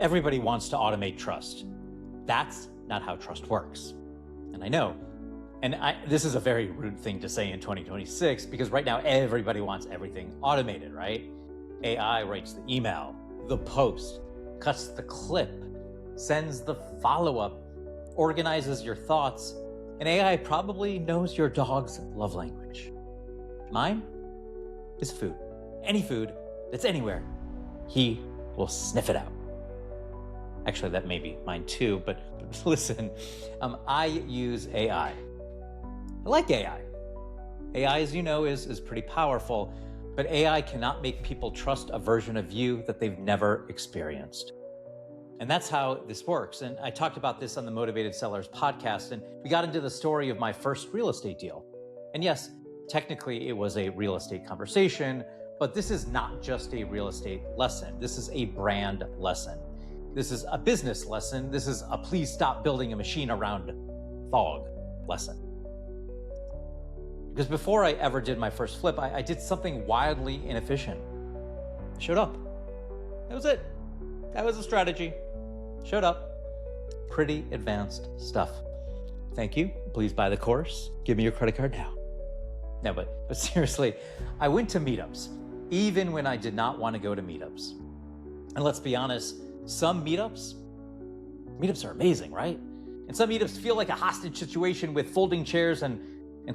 Everybody wants to automate trust. That's not how trust works. And I know, this is a very rude thing to say in 2026 because right now everybody wants everything automated, right? AI writes the email, the post, cuts the clip, sends the follow-up, organizes your thoughts, and AI probably knows your dog's love language. Mine is food. Any food that's anywhere, he will sniff it out. Actually, that may be mine too, but listen, I use AI. I like AI. AI, as you know, is pretty powerful, but AI cannot make people trust a version of you that they've never experienced. And that's how this works. And I talked about this on the Motivated Sellers podcast, and we got into the story of my first real estate deal. And yes, technically it was a real estate conversation, but this is not just a real estate lesson. This is a brand lesson. This is a business lesson. This is a please stop building a machine around fog lesson. Because before I ever did my first flip, I did something wildly inefficient. I showed up. That was it. That was the strategy. Showed up. Pretty advanced stuff. Thank you. Please buy the course. Give me your credit card now. No, but seriously, I went to meetups, even when I did not want to go to meetups. And let's be honest, some meetups are amazing, right? And some meetups feel like a hostage situation with folding chairs and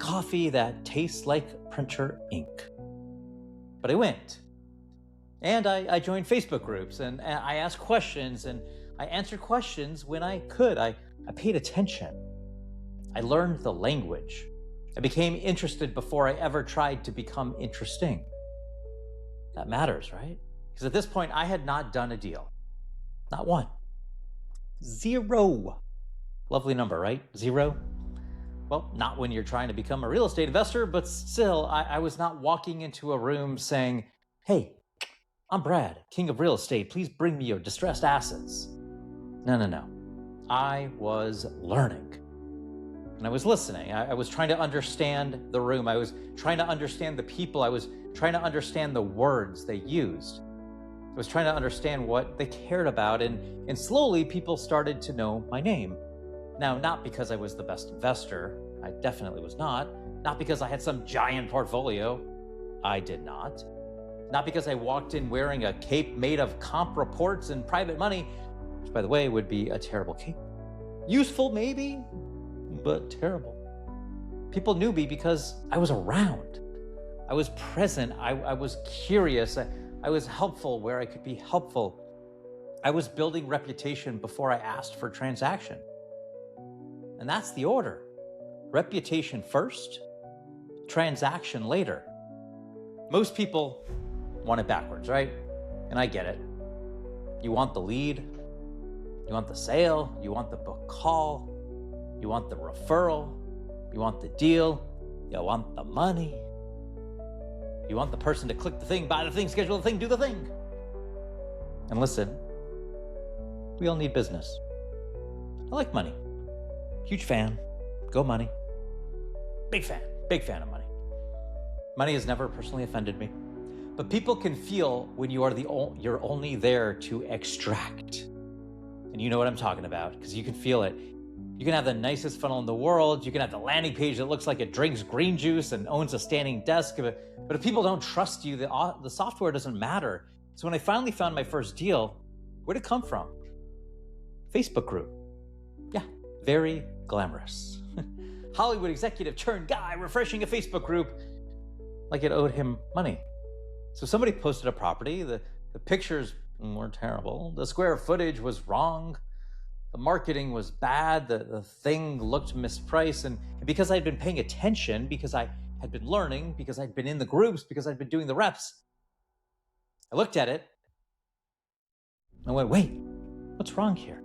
coffee that tastes like printer ink. But I went. And I joined Facebook groups, and I asked questions, and I answered questions when I could. I paid attention. I learned the language. I became interested before I ever tried to become interesting. That matters, right? Because at this point, I had not done a deal. Not one. 0. Lovely number, right? 0. Well, not when you're trying to become a real estate investor, but still, I was not walking into a room saying, hey, I'm Brad, king of real estate. Please bring me your distressed assets. No. I was learning. And I was listening. I was trying to understand the room. I was trying to understand the people. I was trying to understand the words they used. I was trying to understand what they cared about. And slowly, people started to know my name. Now, not because I was the best investor. I definitely was not. Not because I had some giant portfolio. I did not. Not because I walked in wearing a cape made of comp reports and private money, which, by the way, would be a terrible cape. Useful, maybe, but terrible. People knew me because I was around. I was present. I was curious. I was helpful where I could be helpful. I was building reputation before I asked for transaction. And that's the order. Reputation first, transaction later. Most people want it backwards, right? And I get it. You want the lead, you want the sale, you want the book call, you want the referral, you want the deal, you want the money. You want the person to click the thing, buy the thing, schedule the thing, do the thing. And listen, we all need business. I like money. Huge fan. Go money. Big fan of money. Money has never personally offended me. But people can feel when you're only there to extract. And you know what I'm talking about, because you can feel it. You can have the nicest funnel in the world. You can have the landing page that looks like it drinks green juice and owns a standing desk. But if people don't trust you, the software doesn't matter. So when I finally found my first deal, where'd it come from? Facebook group. Yeah, very glamorous. Hollywood executive turned guy refreshing a Facebook group like it owed him money. So somebody posted a property. The pictures were terrible. The square footage was wrong. The marketing was bad. The thing looked mispriced. And because I'd been paying attention, because I had been learning, because I'd been in the groups, because I'd been doing the reps, I looked at it and I went, wait, what's wrong here?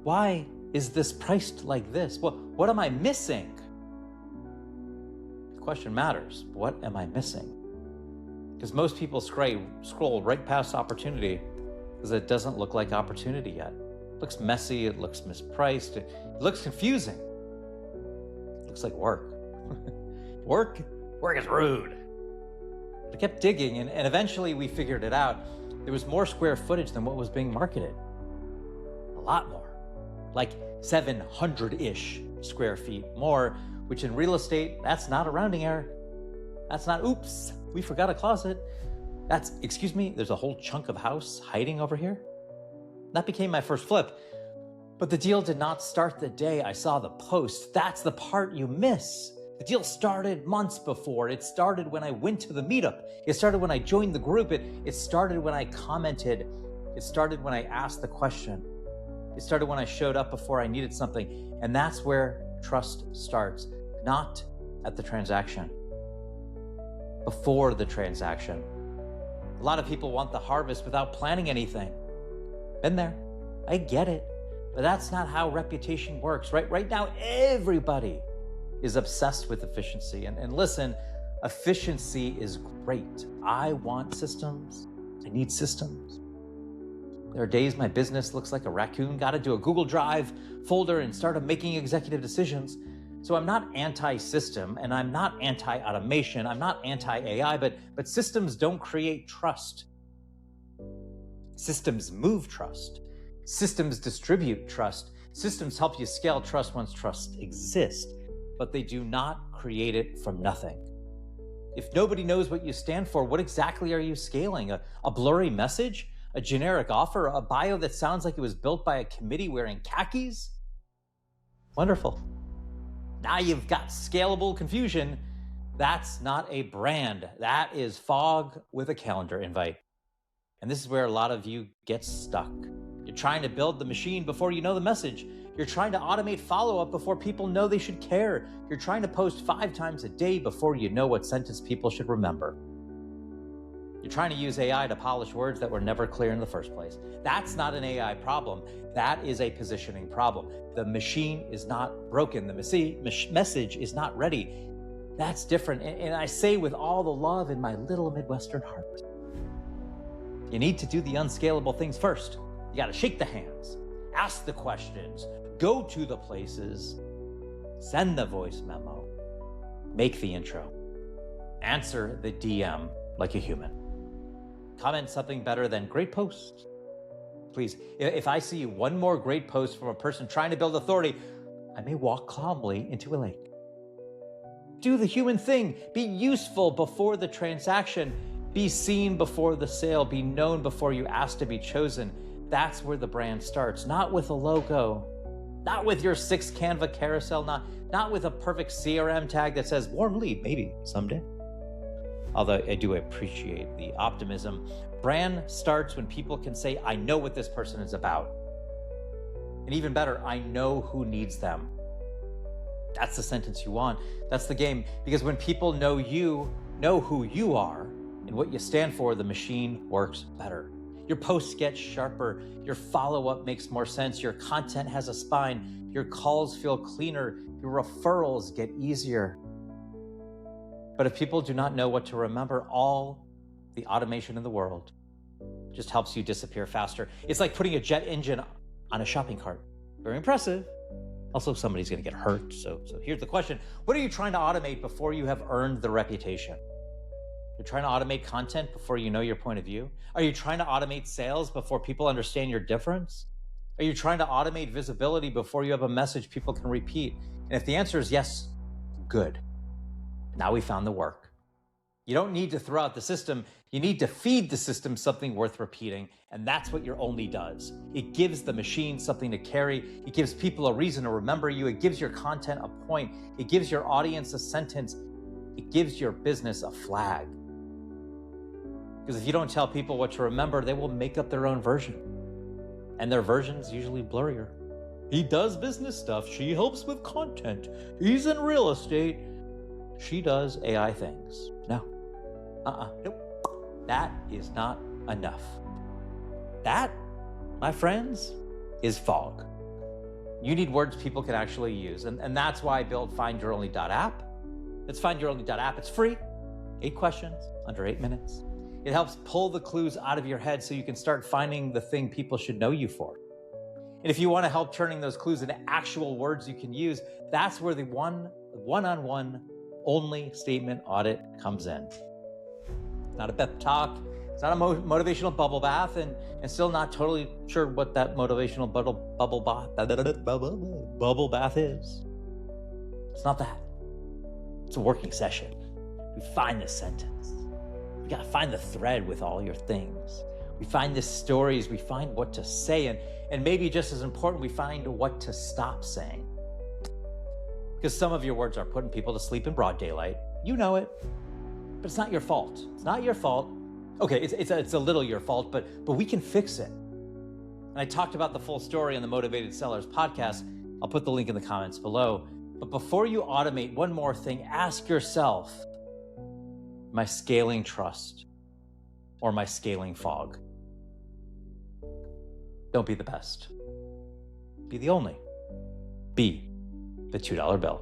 Why is this priced like this? What am I missing? The question matters. What am I missing? Because most people scroll right past opportunity because it doesn't look like opportunity yet. It looks messy, it looks mispriced, it looks confusing. It looks like work. Work is rude. I kept digging and eventually we figured it out. There was more square footage than what was being marketed. lot more, like 700-ish square feet more, which in real estate, that's not a rounding error. That's not, oops, we forgot a closet. That's, excuse me, there's a whole chunk of house hiding over here. That became my first flip. But the deal did not start the day I saw the post. That's the part you miss. The deal started months before. It started when I went to the meetup. It started when I joined the group. It started when I commented. It started when I asked the question. It started when I showed up before I needed something. And that's where trust starts, not at the transaction, before the transaction. A lot of people want the harvest without planning anything. Been there. I get it. But that's not how reputation works, right? Right now, everybody is obsessed with efficiency. And listen, efficiency is great. I want systems. I need systems. There are days my business looks like a raccoon, got into a Google Drive folder and started making executive decisions. So I'm not anti-system and I'm not anti-automation. I'm not anti-AI, but systems don't create trust. Systems move trust. Systems distribute trust. Systems help you scale trust once trust exists, but they do not create it from nothing. If nobody knows what you stand for, what exactly are you scaling? A blurry message? A generic offer? A bio that sounds like it was built by a committee wearing khakis? Wonderful. Now you've got scalable confusion. That's not a brand. That is fog with a calendar invite. And this is where a lot of you get stuck. You're trying to build the machine before you know the message. You're trying to automate follow-up before people know they should care. You're trying to post 5 times a day before you know what sentence people should remember. You're trying to use AI to polish words that were never clear in the first place. That's not an AI problem. That is a positioning problem. The machine is not broken. The message is not ready. That's different. And I say with all the love in my little Midwestern heart, you need to do the unscalable things first. You got to shake the hands, ask the questions, go to the places, send the voice memo, make the intro, answer the DM like a human. Comment something better than great post. Please, if I see one more great post from a person trying to build authority, I may walk calmly into a lake. Do the human thing. Be useful before the transaction. Be seen before the sale. Be known before you ask to be chosen. That's where the brand starts, not with a logo, not with your 6 Canva carousel, not with a perfect CRM tag that says warm lead, maybe someday. Although I do appreciate the optimism. Brand starts when people can say, I know what this person is about. And even better, I know who needs them. That's the sentence you want. That's the game. Because when people know you, know who you are and what you stand for, the machine works better. Your posts get sharper, your follow-up makes more sense, your content has a spine, your calls feel cleaner, your referrals get easier. But if people do not know what to remember, all the automation in the world just helps you disappear faster. It's like putting a jet engine on a shopping cart. Very impressive. Also, somebody's gonna get hurt. So here's the question. What are you trying to automate before you have earned the reputation? You're trying to automate content before you know your point of view? Are you trying to automate sales before people understand your difference? Are you trying to automate visibility before you have a message people can repeat? And if the answer is yes, good. Now we found the work. You don't need to throw out the system. You need to feed the system something worth repeating. And that's what your only does. It gives the machine something to carry. It gives people a reason to remember you. It gives your content a point. It gives your audience a sentence. It gives your business a flag. Because if you don't tell people what to remember, they will make up their own version. And their version's usually blurrier. He does business stuff. She helps with content. He's in real estate. She does AI things. No. Nope. That is not enough. That, my friends, is fog. You need words people can actually use. And that's why I built findyouronly.app. It's findyouronly.app. It's free. 8 questions, under 8 minutes. It helps pull the clues out of your head so you can start finding the thing people should know you for. And if you want to help turning those clues into actual words you can use, that's where the one-on-one only statement audit comes in. Not a pep talk, It's not a motivational bubble bath, and still not totally sure what that motivational bubble bath is. It's not that. It's a working session. We find the sentence. We gotta find the thread with all your things. We find the stories. We find what to say, and maybe just as important, we find what to stop saying. Because some of your words are putting people to sleep in broad daylight. You know it, but it's not your fault. It's not your fault. Okay, it's a little your fault, but we can fix it. And I talked about the full story on the Motivated Sellers podcast. I'll put the link in the comments below. But before you automate, one more thing, ask yourself, am I scaling trust or am I scaling fog? Don't be the best. Be the only. Be the $2 bill.